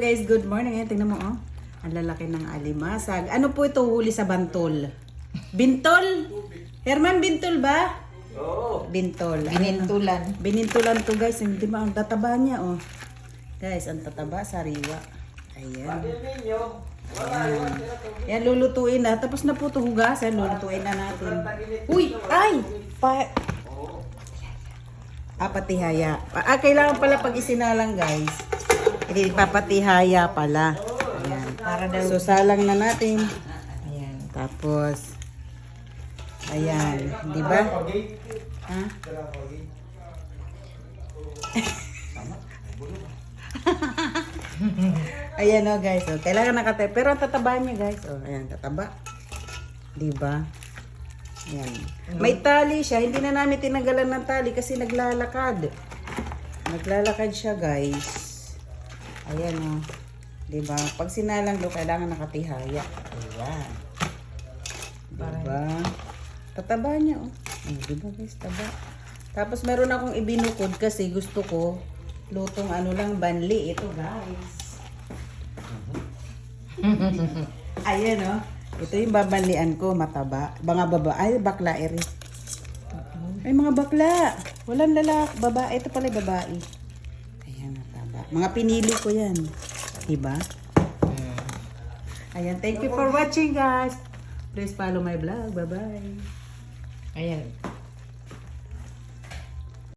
Guys, good morning. Ayan, tingnan mo, oh. Ang lalaki ng alimasag. Ano po ito huli sa bantol? Bintol? Herman, bintol ba? Oo. Bintol. Binintulan. Binintulan to, guys. Hindi ba ang tataba niya, oh. Guys, ang tataba, sariwa. Ayan. Ayan. Ayan, lulutuin na. Tapos na po ito hugas. Ayan, lulutuin na natin. Uy! Ay! Patihaya. Kailangan pala pag isinalang, guys. Hindi papatihaya pala. Ayan. Para daw. So, salang na natin. Ayan. Tapos, ayan. Di ba? Ha? Ayan o, guys. Oh. Kailangan nakatay. Pero ang tataba niya, guys. Oh, ayan, tataba. Di ba? Ayan. May tali siya. Hindi na namin tinanggalan ng tali kasi naglalakad. Naglalakad siya, guys. Ayan o. Diba? Pag sinalang do, kailangan nakatihaya. Ayan. Diba? Tataba niya o. Oh. Diba guys, taba. Tapos meron akong ibinukod kasi gusto ko lutong ano lang, banli. Ito guys. Ayan o. Ito yung babanlian ko, mataba. Mga baba. Ay, bakla eri. Ay, mga bakla. Walang lalaki. Babae. Ito pala yung babae. Ayan, mataba. Mga pinili ko yan. Diba? Ayan, thank you for watching guys. Please follow my vlog. Bye-bye. Ayan.